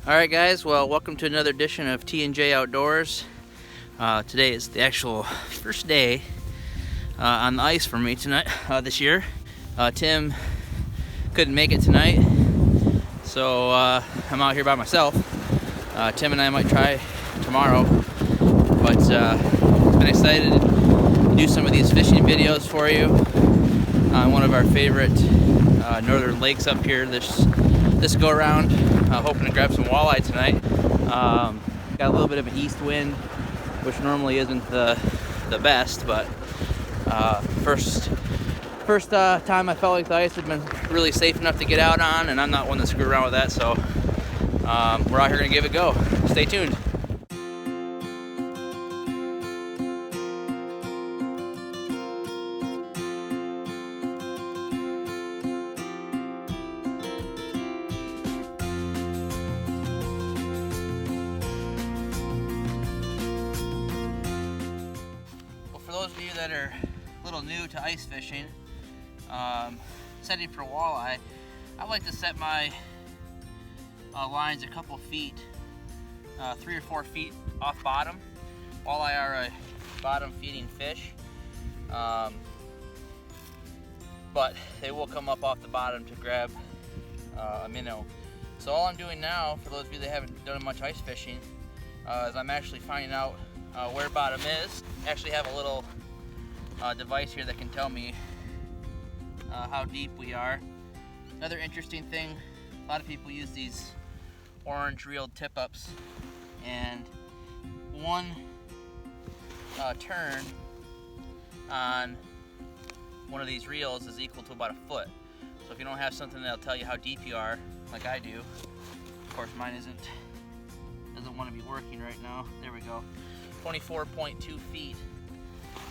Alright guys, well welcome to another edition of T&J Outdoors. Today is the actual first day on the ice for me tonight this year. Tim couldn't make it tonight, so I'm out here by myself. Tim and I might try tomorrow, but been excited to do some of these fishing videos for you on one of our favorite northern lakes up here this go around. Hoping to grab some walleye tonight. Got a little bit of an east wind, which normally isn't the best, but first time I felt like the ice had been really safe enough to get out on, and I'm not one to screw around with that, so we're out here gonna give it a go. Stay tuned. For those of you that are a little new to ice fishing, setting for walleye, I like to set my lines a couple feet, 3 or 4 feet off bottom. Walleye are a bottom feeding fish, but they will come up off the bottom to grab a minnow. So all I'm doing now, for those of you that haven't done much ice fishing, is I'm actually finding out where bottom is. I actually have a little device here that can tell me how deep we are. Another interesting thing, a lot of people use these orange reeled tip-ups, and one turn on one of these reels is equal to about a foot. So if you don't have something that'll tell you how deep you are, like I do, of course mine doesn't want to be working right now. There we go. 24.2 feet.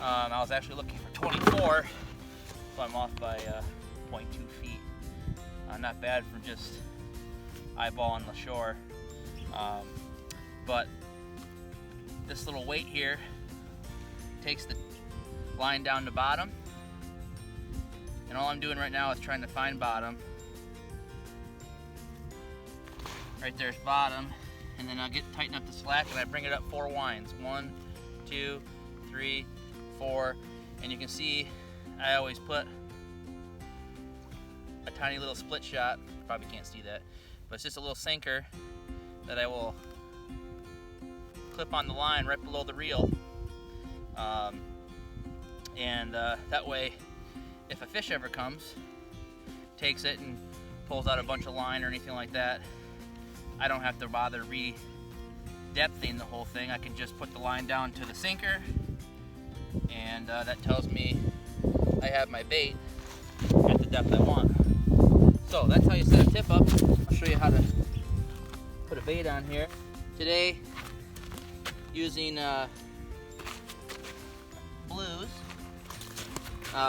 I was actually looking for 24, so I'm off by 0.2 feet. Not bad for just eyeballing the shore. But this little weight here takes the line down to bottom, and all I'm doing right now is trying to find bottom. Right there's bottom, and then I'll tighten up the slack and I bring it up 4 winds. 1, 2, 3, 4, and you can see I always put a tiny little split shot. Probably can't see that, but it's just a little sinker that I will clip on the line right below the reel, and that way if a fish ever comes, takes it and pulls out a bunch of line or anything like that, I don't have to bother re-depthing the whole thing. I can just put the line down to the sinker, and that tells me I have my bait at the depth I want. So that's how you set a tip up. I'll show you how to put a bait on here. Today, using blues,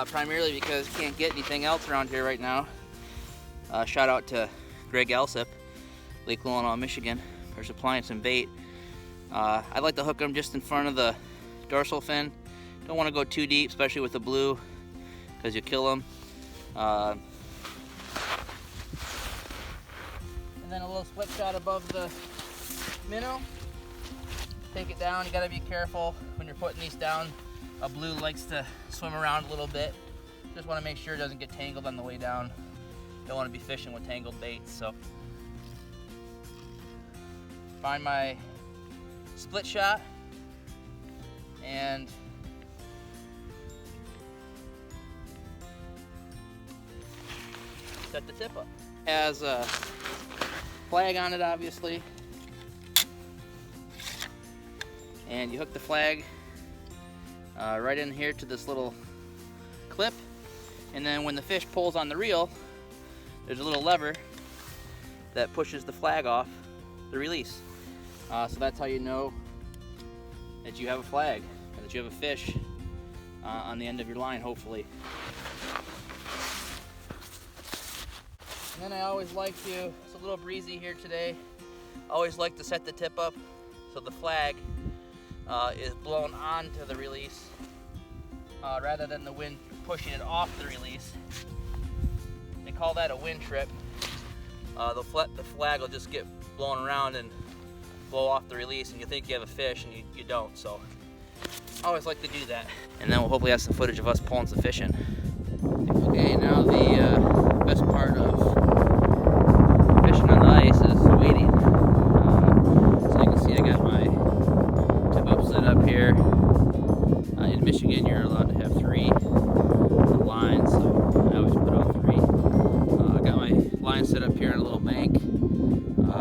primarily because you can't get anything else around here right now. Shout out to Greg Alsip, Lake Leelanau, Michigan, for supplying some bait. I like to hook them just in front of the dorsal fin. Don't want to go too deep, especially with the blue, because you kill them. And then a little split shot above the minnow. Take it down. You got to be careful when you're putting these down. A blue likes to swim around a little bit. Just want to make sure it doesn't get tangled on the way down. Don't want to be fishing with tangled baits. So find my split shot and set the tip up. Has a flag on it, obviously, and you hook the flag right in here to this little clip, and then when the fish pulls on the reel, there's a little lever that pushes the flag off the release. So that's how you know that you have a flag, and that you have a fish on the end of your line, hopefully. And then I always like to, it's a little breezy here today, I always like to set the tip up so the flag is blown onto the release rather than the wind pushing it off the release. They call that a wind trip. the flag will just get blown around and blow off the release, and you think you have a fish, and you don't. So I always like to do that. And then we'll hopefully have some footage of us pulling some fish in. Okay, now the best part of fishing on the ice is waiting. So you can see I got my tip up set up here. In Michigan, you're allowed to have 3 lines, so I always put out 3. I got my line set up here on a little bank.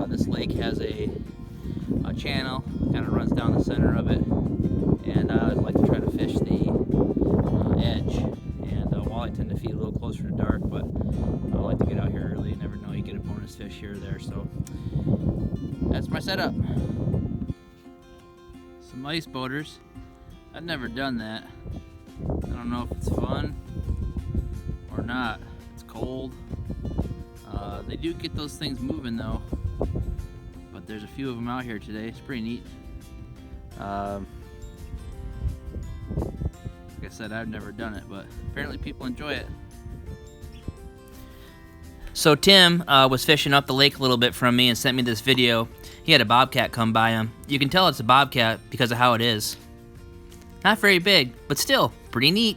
This lake has a channel, kind of runs down the center of it, and I like to try to fish the edge. And walleye tend to feed a little closer to dark, but I like to get out here early. You never know, you get a bonus fish here or there. So that's my setup. Some ice boaters. I've never done that. I don't know if it's fun or not. It's cold. They do get those things moving though, but there's a few of them out here today. It's pretty neat. Like I said, I've never done it, but apparently people enjoy it. So Tim was fishing up the lake a little bit from me and sent me this video. He had a bobcat come by him. You can tell it's a bobcat because of how it is. Not very big, but still pretty neat.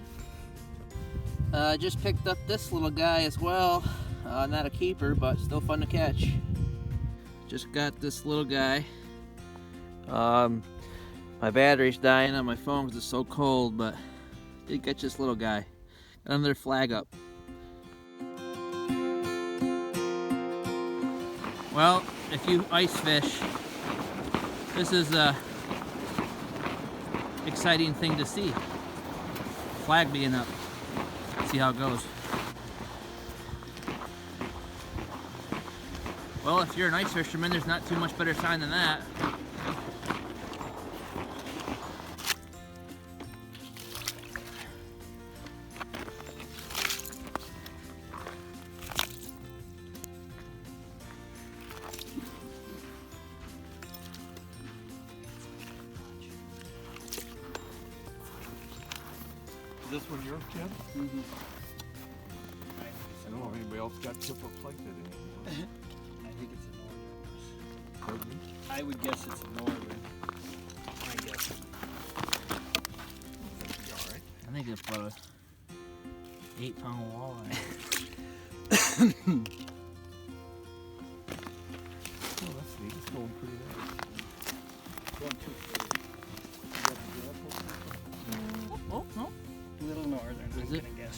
Just picked up this little guy as well. Not a keeper, but still fun to catch. Just got this little guy. My battery's dying on my phone because it's so cold, but did catch this little guy. Got another flag up. Well, if you ice fish, this is a exciting thing to see. Flag being up. See how it goes. Well, if you're an ice fisherman, there's not too much better sign than that. Is this one yours, Ken? Mm-hmm. I don't know if anybody else got tip ups like that anymore. I think it's a northern. Pardon me? I would guess it's a northern. I guess. That'd be all right. I think it's about a 8-pound walleye. Oh, that's neat. It's going pretty nice. Going too far. Oh, no. Little northern. Is I'm it? gonna guess.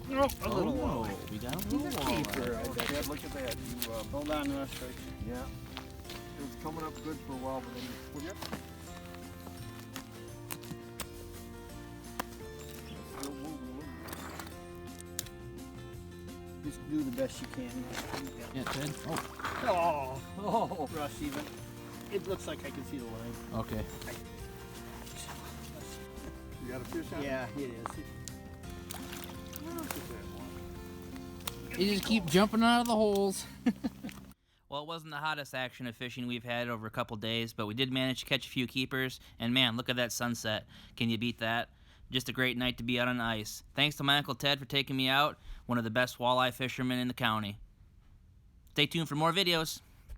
Nope, a little Oh, walleye. we got a He's little a walleye. keeper, I bet. Dad, look at that. You, Hold on to us right yeah. It was coming up good for a while, but then you put it. It's still moving a little bit. Just do the best you can. Yeah, Ted? Oh, Russ even. It looks like I can see the line. Okay. You got a fish out? Yeah, it is. Look at that one. You just keep jumping out of the holes. Well, it wasn't the hottest action of fishing we've had over a couple days, but we did manage to catch a few keepers. And man, look at that sunset. Can you beat that? Just a great night to be out on the ice. Thanks to my Uncle Ted for taking me out, one of the best walleye fishermen in the county. Stay tuned for more videos.